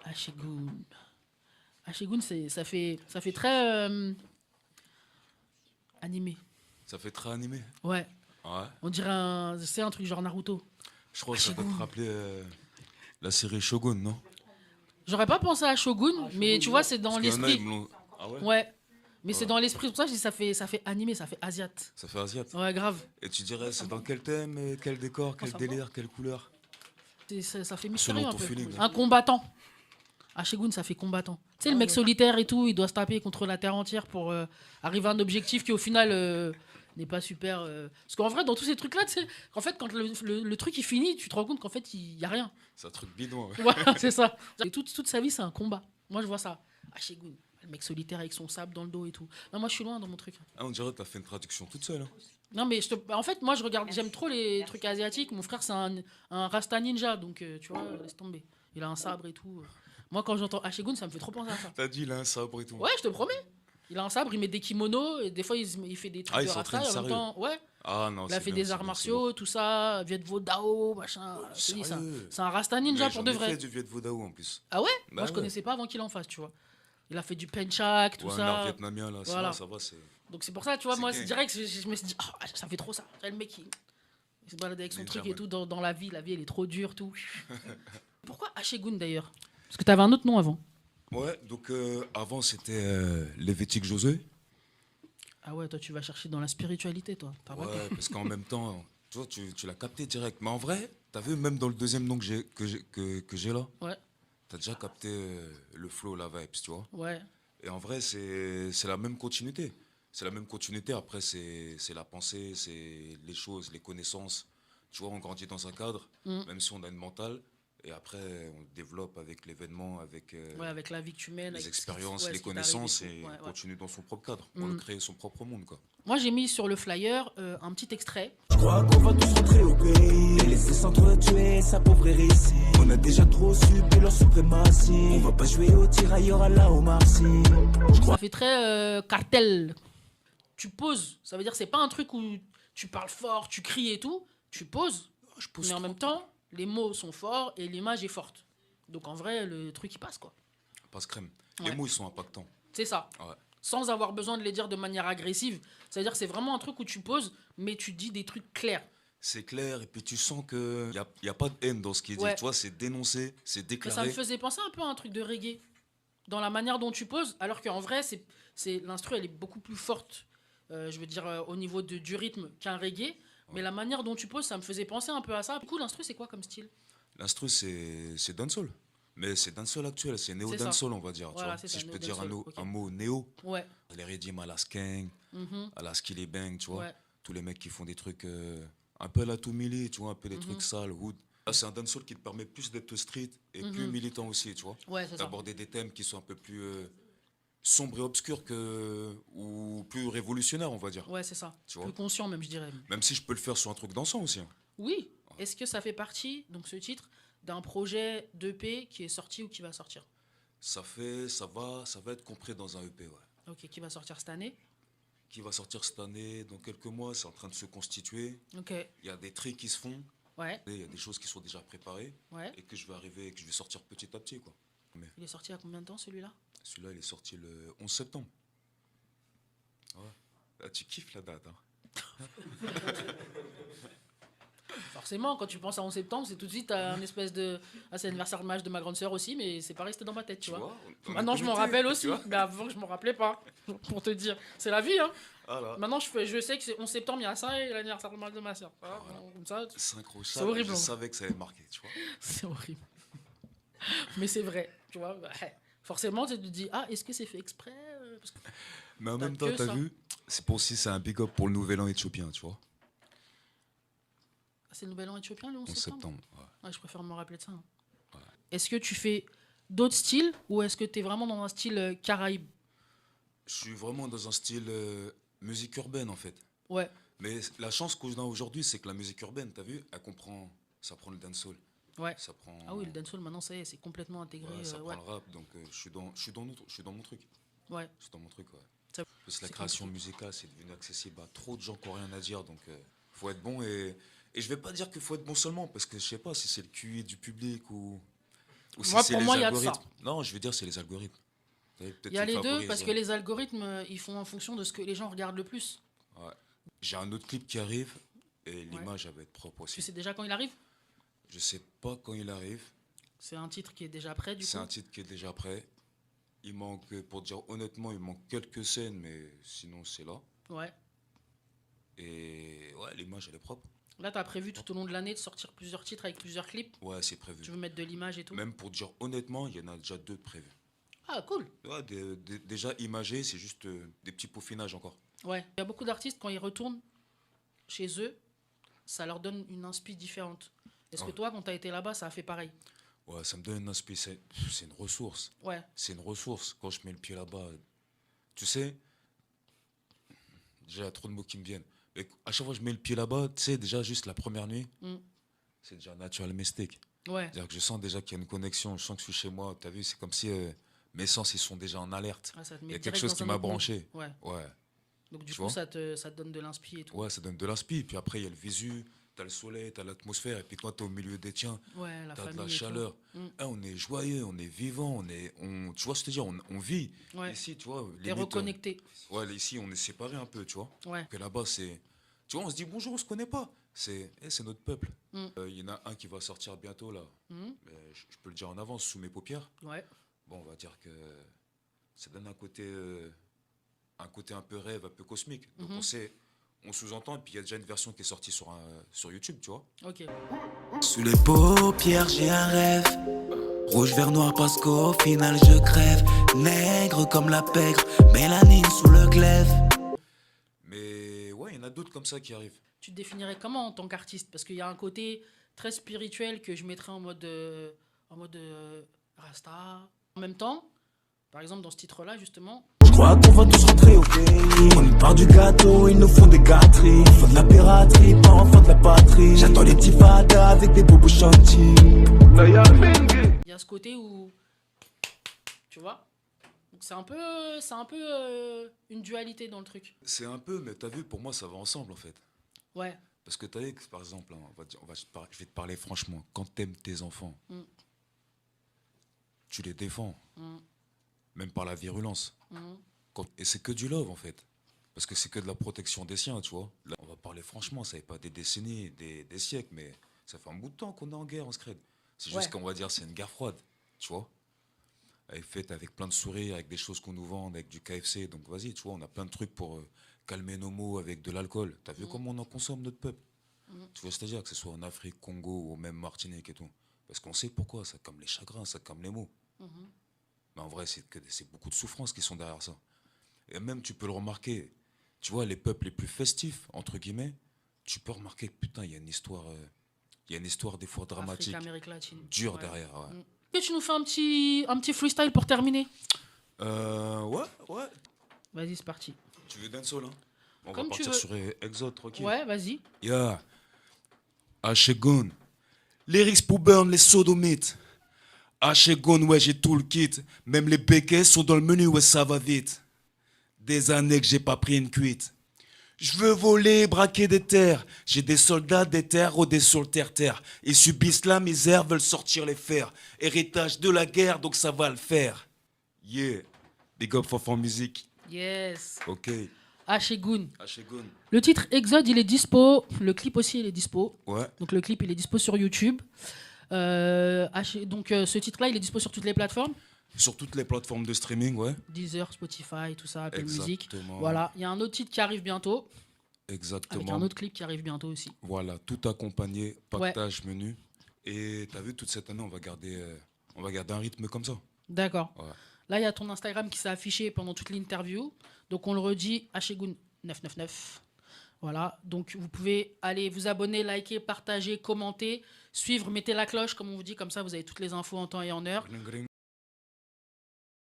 Ashegun. Ashegun, ça fait très animé. Ça fait très animé. Ouais. Ouais. On dirait c'est un truc genre Naruto. Je crois que ça peut te Ashegun. rappeler la série Shogun, non? J'aurais pas pensé à Shogun, mais tu vois, c'est dans Parce qu'il y en a, ils l'esprit. me l'ont. Ah ouais? Ouais. Mais c'est Ouais. dans l'esprit. Pour ça, je dis ça fait animé, ça fait asiat. Ça fait Asiat. Ouais, grave. Et tu dirais, c'est dans quel thème, quel décor, quel Ça va. délire, quelle couleur? Ça fait Selon mystérieux un ton peu. feeling. Un combattant. Ashegun, ça fait combattant. Tu sais, le mec solitaire et tout, il doit se taper contre la terre entière pour arriver à un objectif qui, au final, n'est pas super. Parce qu'en vrai, dans tous ces trucs-là, tu sais, en fait, quand le truc il finit, tu te rends compte qu'en fait, il n'y a rien. C'est un truc bidon. Ouais. Voilà, c'est ça. Et toute sa vie, c'est un combat. Moi, je vois ça. Ashegun, le mec solitaire avec son sable dans le dos et tout. Non, moi, je suis loin dans mon truc. Ah, on dirait que t'as fait une traduction toute seule. Hein. Non, mais en fait, moi, j'aime trop les trucs asiatiques. Mon frère, c'est un Rasta ninja, donc tu vois, laisse tomber. Il a un sabre et tout. Moi, quand j'entends Ashegun, ça me fait trop penser à ça. T'as dit, il a un sabre et tout. Ouais, je te promets. Il a un sabre, il met des kimonos, et des fois, il fait des trucs Ah, il de s'entraîne Rasta. Et en même sérieux. temps, ouais, Ah non, il a c'est fait bien, des c'est arts bien, c'est bon. martiaux, tout ça, Viet Vo Dao, machin. Je te dis, Sérieux? c'est un Rasta ninja Mais pour j'en de ai vrai. fait du Viet Vo Dao en plus. Ah ouais? Bah Moi, je ouais. connaissais pas avant qu'il en fasse, tu vois. Il a fait du penchak, tout Ouais, un art ça. vietnamien là, Voilà. ça va, c'est. Donc c'est pour ça, tu vois, C'est moi, gay. c'est direct, je me suis dit, oh, ça fait trop ça. Le mec, il se balade avec son Ninja truc et Man. tout dans la vie, elle est trop dure, tout. Pourquoi Ashegun d'ailleurs? Parce que t'avais un autre nom avant. Ouais, donc avant c'était Lévitique Josué. Ah ouais, toi, tu vas chercher dans la spiritualité, toi. T'as pas Ouais, parce qu'en même temps, tu vois, tu l'as capté direct. Mais en vrai, t'as vu, même dans le deuxième nom que j'ai là, Ouais, t'as déjà capté le flow, la vibes, tu vois. ouais. Et en vrai, c'est la même continuité. C'est la même continuité. Après, c'est la pensée, c'est les choses, les connaissances. Tu vois, on grandit dans un cadre, Mm. même si on a une mentale. Et après, on développe avec l'événement, avec Ouais, avec la vie que tu mènes, les avec expériences, ouais, les ce qui t'arrive connaissances. tout. Et Ouais, on ouais. continue dans son propre cadre. On Mm. crée son propre monde, quoi. Moi, j'ai mis sur le flyer un petit extrait. Je crois qu'on va tous rentrer au pays et laisser s'entretuer, s'appauvrir ici. On a déjà trop subi leur suprématie. On va pas jouer au tirailleur à la Omar Sy. Ça fait très cartel. Tu poses. Ça veut dire que c'est pas un truc où tu parles fort, tu cries et tout. Tu poses. Je pose Mais en trop. même temps, les mots sont forts et l'image est forte. Donc en vrai, le truc il passe quoi. Passe crème. Ouais. Les mots, ils sont impactants. C'est ça. Ouais. Sans avoir besoin de les dire de manière agressive. C'est-à-dire que c'est vraiment un truc où tu poses, mais tu dis des trucs clairs. C'est clair, et puis tu sens qu'il n'y a pas de haine dans ce qui est dit. Ouais. Tu vois, c'est dénoncé, c'est Mais ça déclaré. me faisait penser un peu à un truc de reggae. Dans la manière dont tu poses, alors qu'en vrai, l'instru, elle est beaucoup plus forte, je veux dire, au niveau du rythme qu'un reggae. Mais la manière dont tu poses, ça me faisait penser un peu à ça. Du coup, l'instru, c'est quoi comme style? L'instru, c'est dancehall. Mais c'est dancehall actuel, c'est C'est néo-dancehall, on va dire. tu Voilà, vois. c'est Si ça, je peux dire néo-dancehall, ok. un mot néo, Ouais. les rythmes à la Skeng, Mhm. à la Skilly Bang, tu vois. Ouais. Tous les mecs qui font des trucs un peu à la Toumili, tu vois, un peu des Mhm. trucs sales, wood. Là, c'est un dancehall qui te permet plus d'être street et plus Mhm. militant aussi, tu vois. Ouais, c'est ça. D'aborder des thèmes qui sont un peu plus sombres et obscurs ou plus révolutionnaires, on va dire. Ouais, c'est ça. Tu vois. Plus conscient, même, je dirais. Même si je peux le faire sur un truc dansant aussi. Hein. Oui. Est-ce que ça fait partie, donc ce titre, d'un projet d'EP qui est sorti ou qui va sortir? Ça va être compris dans un EP, ouais. Ok, qui va sortir cette année? Qui va sortir cette année, dans quelques mois, c'est en train de se constituer. Ok. Il y a des tri qui se font, Ouais, et il y a des choses qui sont déjà préparées, ouais. et que je vais sortir petit à petit, quoi. Mais Il est sorti il y a combien de temps, celui-là? celui-là, il est sorti le 11 septembre. Ouais. Ah, tu kiffes la date, hein. Forcément, quand tu penses à 11 septembre, c'est tout de suite un espèce de... Ah, c'est l'anniversaire de match de ma grande sœur aussi, mais c'est pas resté dans ma tête, tu vois. on est Maintenant, je m'en connectés, rappelle tu aussi, vois. mais avant, je m'en rappelais pas, pour te dire. C'est la vie, hein. Ah là, Maintenant, je sais que c'est 11 septembre, il y a ça et l'anniversaire de match de ma sœur. Voilà, comme ça, synchro C'est chat, horrible, je hein. savais que ça allait marquer, tu vois. c'est horrible. Mais c'est vrai, tu vois. Ouais. Forcément, tu te dis, ah, est-ce que c'est fait exprès? Parce que Mais en T'as même temps, que t'as ça. vu, c'est un big up pour le nouvel an éthiopien, tu vois. c'est le nouvel an éthiopien, le 11 11 septembre. septembre, ouais. Ouais, je préfère me rappeler de ça. hein. Ouais. Est-ce que tu fais d'autres styles ou est-ce que tu es vraiment dans un style caraïbe? Je suis vraiment dans un style musique urbaine, en fait. Ouais, Mais la chance qu'on a aujourd'hui, c'est que la musique urbaine, t'as vu, ça prend le dancehall, ouais. ça prend, Ah oui, le dancehall maintenant, ça y est, c'est complètement intégré. ouais, ça prend Ouais, le rap, donc je suis dans mon truc, ouais. je suis dans mon truc, ouais. Ça- Parce que la c'est création compliqué. musicale, c'est devenu accessible à trop de gens qui n'ont rien à dire, donc faut être bon et je vais pas dire qu'il faut être bon seulement, parce que je sais pas si c'est le QI du public ou Ou Moi, c'est pour les moi, il y a de ça. algorithmes. Non, je veux dire, c'est les algorithmes. Peut-être Il y a qu'ils les deux, favorisent, parce que les algorithmes, ils font en fonction de ce que les gens regardent le plus. Ouais. J'ai un autre clip qui arrive et Ouais. l'image, elle va être propre Tu aussi. sais déjà quand il arrive? Je sais pas quand il arrive. C'est un titre qui est déjà prêt, du C'est coup. un titre qui est déjà prêt. Il manque, pour dire honnêtement, il manque quelques scènes, mais sinon c'est là. Ouais. Et ouais, l'image, elle est propre. Là, tu as prévu tout au long de l'année de sortir plusieurs titres avec plusieurs clips. Ouais, c'est prévu. Tu veux mettre de l'image et tout. Même pour dire honnêtement, il y en a déjà 2 de prévus. Ah, cool. Ouais, déjà imagé, c'est juste des petits peaufinages encore. Ouais. Il y a beaucoup d'artistes, quand ils retournent chez eux, ça leur donne une inspi différente. Est-ce que Ouais. toi, quand tu as été là-bas, ça a fait pareil? Ouais, ça me donne une inspiration. C'est une ressource. Ouais. C'est une ressource quand je mets le pied là-bas. Tu sais, déjà, il y a trop de mots qui me viennent. Et à chaque fois que je mets le pied là-bas, tu sais, déjà, juste la première nuit, Mm. c'est déjà natural mystique. Ouais. C'est-à-dire que je sens déjà qu'il y a une connexion, je sens que je suis chez moi. Tu as vu, c'est comme si mes sens, ils sont déjà en alerte. Ah, ça te Il met y a quelque direct chose dans qui un m'a autre mood. branché. Ouais. Ouais. Donc, du Tu coup, vois ça te donne de l'inspi et tout. Ouais, ça donne de l'inspi. Puis après, il y a le visu, t'as le soleil, t'as l'atmosphère. Et puis toi, t'es au milieu des tiens, Ouais, la t'as de famille la et tout. chaleur. Mm. Ah, on est joyeux, on est vivant, tu vois ce que je veux dire, on vit. Ouais. Ici, tu vois, T'es limite, reconnecté. ouais, ici, on est séparés un peu, tu vois. Ouais. Que là-bas, c'est. Tu vois, on se dit bonjour, on se connaît pas. C'est notre peuple. Mm. Il y en a un qui va sortir bientôt, là. Mm. Je peux le dire en avance, sous mes paupières. Ouais. Bon, on va dire que ça donne un côté un peu rêve, un peu cosmique. Donc on sous-entend, et puis il y a déjà une version qui est sortie sur YouTube, tu vois. Ok. Sous les paupières, j'ai un rêve. Rouge, vert, noir, parce qu'au final, je crève. Nègre comme la pègre, mélanine sous le glaive. Mais ouais, il y en a d'autres comme ça qui arrivent. Tu te définirais comment en tant qu'artiste? Parce qu'il y a un côté très spirituel que je mettrais en mode Rasta. En même temps, par exemple, dans ce titre-là, justement, Je crois qu'on va tous rentrer au pays. On nous part du gâteau, ils nous font des gâteries. Enfant de la piraterie, pas enfant de la patrie. J'attends les petits fadas avec des bobos chantiers. il y a ce côté où. Tu vois? Donc c'est un peu une dualité dans le truc. C'est un peu, mais t'as vu, pour moi, ça va ensemble, en fait. Ouais. Parce que t'as vu, que, par exemple, hein, je vais te parler franchement, quand t'aimes tes enfants, tu les défends, même par la virulence. Et c'est que du love, en fait. Parce que c'est que de la protection des siens, tu vois. Là, on va parler franchement, ça fait pas des décennies, des siècles, mais ça fait un bout de temps qu'on est en guerre en Scred. C'est juste Ouais. qu'on va dire c'est une guerre froide, tu vois. Elle est faite avec plein de sourires, avec des choses qu'on nous vend, avec du KFC. Donc vas-y, tu vois, on a plein de trucs pour calmer nos maux avec de l'alcool. T'as vu comment on en consomme, notre peuple? Tu vois, c'est-à-dire que ce soit en Afrique, Congo ou même Martinique et tout. Parce qu'on sait pourquoi, ça calme les chagrins, ça calme les maux. Mais en vrai, c'est beaucoup de souffrances qui sont derrière ça. Et même, tu peux le remarquer, tu vois, les peuples les plus festifs, entre guillemets, tu peux remarquer que putain, il y a une histoire des fois dramatique, Afrique, Amérique latine. dure Ouais. derrière. Ouais. Et tu nous fais un petit freestyle pour terminer? Ouais. Vas-y, c'est parti. Tu veux dancehall, hein? On Comme va tu partir veux. sur Exode, tranquille. Ouais, vas-y. Yeah. Ashegun. Lyrics pour burn les sodomites. Ashegun, ouais, j'ai tout le kit. Même les béquets sont dans le menu, ouais, ça va vite. Des années que j'ai pas pris une cuite. Je veux voler, braquer des terres. J'ai des soldats des terres rodés sur le terre-terre. Ils subissent la misère, veulent sortir les fers. Héritage de la guerre, donc ça va le faire. Yeah. Big up for music. Yes. Ok. Ashegun. Ashegun. Le titre Exode, il est dispo. Le clip aussi, il est dispo. Ouais. Donc le clip, il est dispo sur YouTube. Ce titre-là, il est dispo sur toutes les plateformes. Sur toutes les plateformes de streaming, ouais. Deezer, Spotify, tout ça, Apple Music. Exactement. Voilà. Il y a un autre titre qui arrive bientôt. Exactement. Avec un autre clip qui arrive bientôt aussi. Voilà, tout accompagné, pactage, menu. Et t'as vu, toute cette année, on va garder un rythme comme ça. D'accord. Ouais. Là, il y a ton Instagram qui s'est affiché pendant toute l'interview. Donc, on le redit, Ashegun999. Voilà. Donc, vous pouvez aller vous abonner, liker, partager, commenter, suivre, mettez la cloche, comme on vous dit. Comme ça, vous avez toutes les infos en temps et en heure. Gring, gring.